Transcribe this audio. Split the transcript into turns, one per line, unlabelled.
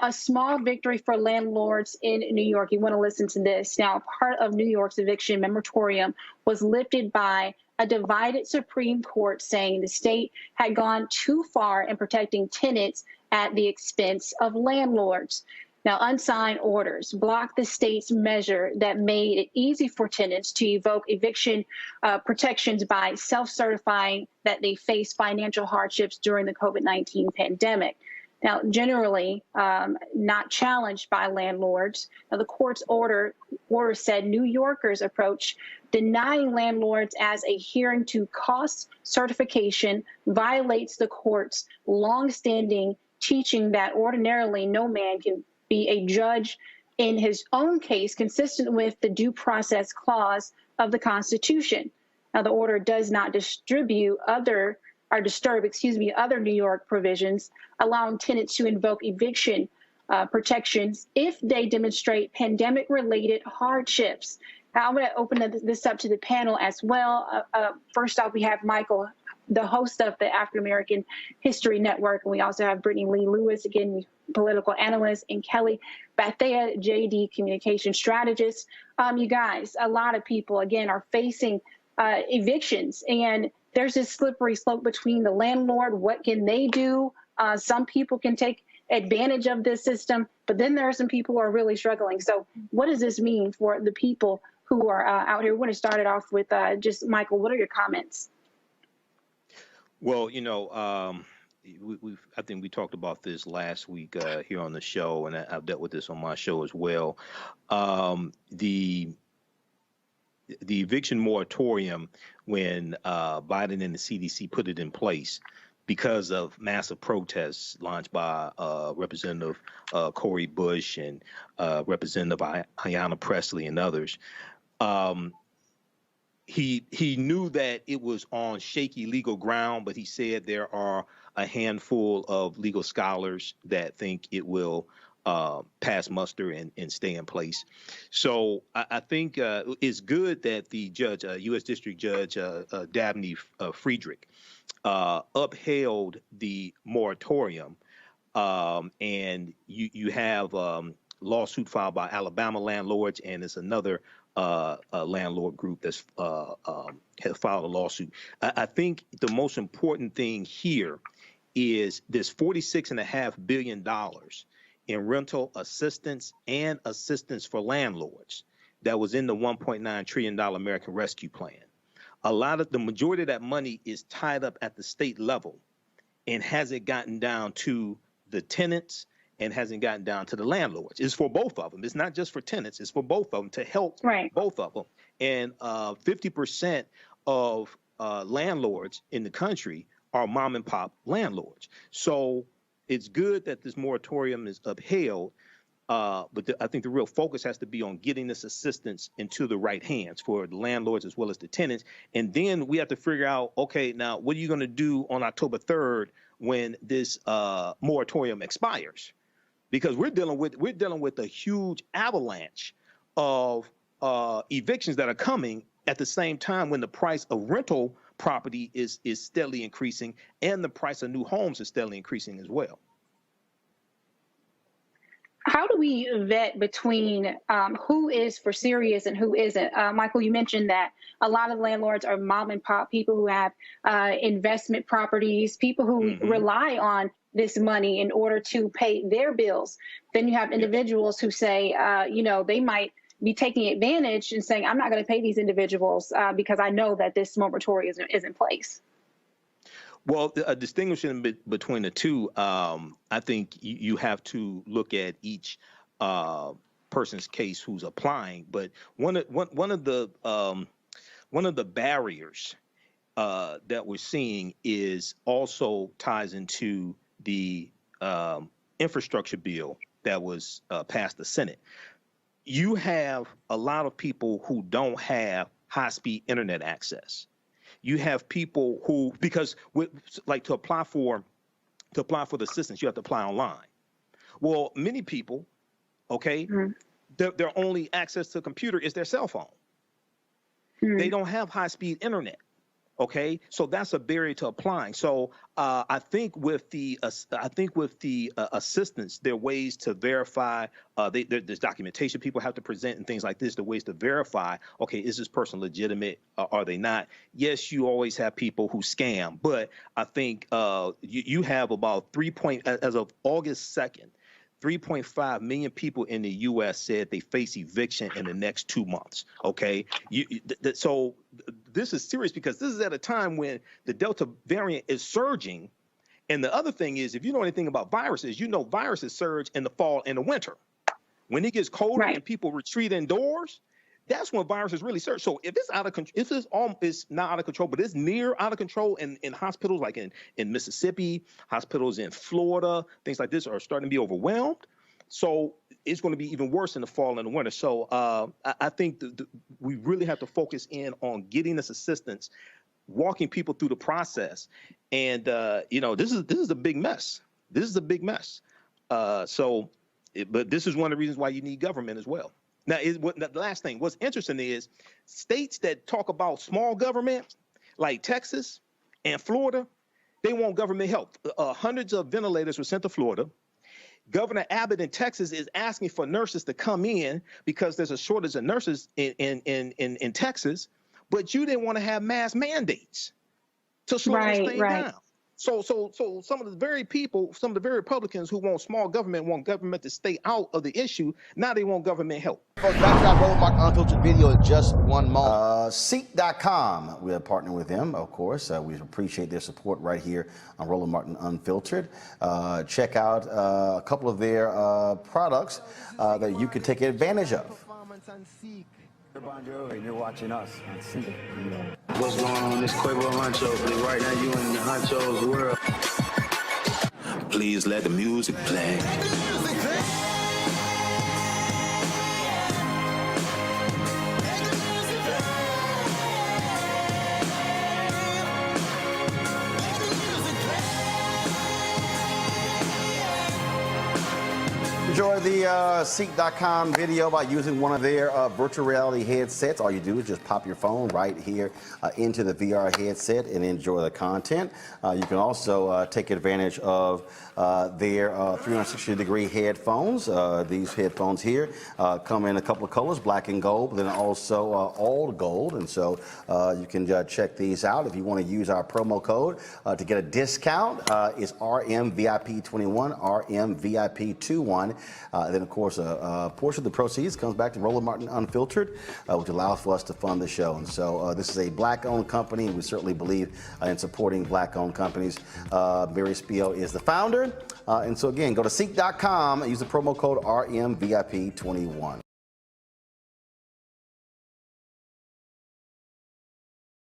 A small victory for landlords in New York. You want to listen to this. Now, part of New York's eviction moratorium was lifted by a divided Supreme Court saying the state had gone too far in protecting tenants at the expense of landlords. Now, unsigned orders blocked the state's measure that made it easy for tenants to evoke eviction protections by self-certifying that they face financial hardships during the COVID-19 pandemic. Now, generally not challenged by landlords. Now, the court's order said New Yorkers' approach denying landlords as adhering to cost certification violates the court's longstanding teaching that ordinarily no man can be a judge in his own case, consistent with the due process clause of the Constitution. Now, the order does not disturb other New York provisions, allowing tenants to invoke eviction protections if they demonstrate pandemic-related hardships. Now, I'm going to open this up to the panel as well. First off, we have Michael, the host of the African American History Network, and we also have Brittany Lee Lewis, again, political analyst, and Kelly Bethea, JD, communication strategist. You guys, a lot of people, again, are facing evictions, and there's this slippery slope between the landlord. What can they do? Some people can take advantage of this system, but then there are some people who are really struggling. So what does this mean for the people who are out here? We want to start it off with just Michael. What are your comments?
Well, you know, I think we talked about this last week here on the show, and I've dealt with this on my show as well. The eviction moratorium, when Biden and the CDC put it in place because of massive protests launched by Representative Cori Bush and Representative Ayanna Pressley and others, he knew that it was on shaky legal ground, but he said there are a handful of legal scholars that think it will pass muster and stay in place. So I think it's good that the judge, U.S. District Judge Dabney Friedrich, upheld the moratorium, and you have lawsuit filed by Alabama landlords, and it's another landlord group that's has filed a lawsuit. I think the most important thing here is this $46.5 billion in rental assistance and assistance for landlords that was in the $1.9 trillion American Rescue Plan. The majority of that money is tied up at the state level and hasn't gotten down to the tenants and hasn't gotten down to the landlords. It's for both of them. It's not just for tenants. It's for both of them to help both of them. And 50% of landlords in the country are mom and pop landlords. So it's good that this moratorium is upheld, but I think the real focus has to be on getting this assistance into the right hands for the landlords as well as the tenants. And then we have to figure out, okay, now what are you going to do on October 3rd when this moratorium expires? Because we're dealing with a huge avalanche of evictions that are coming at the same time when the price of rental property is steadily increasing and the price of new homes is steadily increasing as well.
How do we vet between who is for serious and who isn't? Michael, you mentioned that a lot of landlords are mom and pop, people who have investment properties, people who rely on this money in order to pay their bills. Then you have individuals who say, they might be taking advantage and saying, I'm not going to pay these individuals because I know that this moratorium is in place.
Well, a distinguishing between the two, I think you have to look at each person's case who's applying. But one of the barriers that we're seeing is also ties into the infrastructure bill that was passed the Senate. You have a lot of people who don't have high-speed internet access. You have people who, because to apply for the assistance, you have to apply online. Well, many people, their only access to a computer is their cell phone. They don't have high-speed internet. Okay, so that's a barrier to applying. So I think with the assistance, there are ways to verify. There's documentation people have to present and things like this. The ways to verify. Okay, is this person legitimate? Are they not? Yes, you always have people who scam, but I think you have about as of August 2nd. 3.5 million people in the U.S. said they face eviction in the next 2 months. Okay, so this is serious because this is at a time when the Delta variant is surging. And the other thing is, if you know anything about viruses, you know viruses surge in the fall and the winter. When it gets colder and people retreat indoors, that's when viruses really surge. So if it's out of control, if it's not out of control, but it's near out of control in hospitals like in Mississippi, hospitals in Florida, things like this are starting to be overwhelmed. So it's going to be even worse in the fall and the winter. So I think we really have to focus in on getting this assistance, walking people through the process. And, this is a big mess. This is a big mess. But this is one of the reasons why you need government as well. Now, the last thing, what's interesting is states that talk about small government, like Texas and Florida, they want government help. Hundreds of ventilators were sent to Florida. Governor Abbott in Texas is asking for nurses to come in because there's a shortage of nurses in Texas, but you didn't want to have mass mandates to slow this thing down. So some of the very Republicans who want small government, want government to stay out of the issue, now they want government help.
Folks, back to that Roland Martin Unfiltered video in just one moment. Seek.com, we are partnering with them, of course. We appreciate their support right here on Roland Martin Unfiltered. Check out a couple of their products that you can take advantage of.
And you're watching us on Seek.
What's going on? This Quavo Honcho, but right now you in the Honcho's world. Please let the music play.
Enjoy the Seek.com video by using one of their virtual reality headsets. All you do is just pop your phone right here into the VR headset and enjoy the content. You can also take advantage of their 360-degree headphones. These headphones here come in a couple of colors, black and gold, but then also all gold. And so you can check these out. If you want to use our promo code to get a discount, it's RMVIP21, RMVIP21. Then, of course, a portion of the proceeds comes back to Roland Martin Unfiltered, which allows for us to fund the show. And so this is a black-owned company, and we certainly believe in supporting black-owned companies. Barry Spiel is the founder. And so, again, go to Seek.com and use the promo code RMVIP21.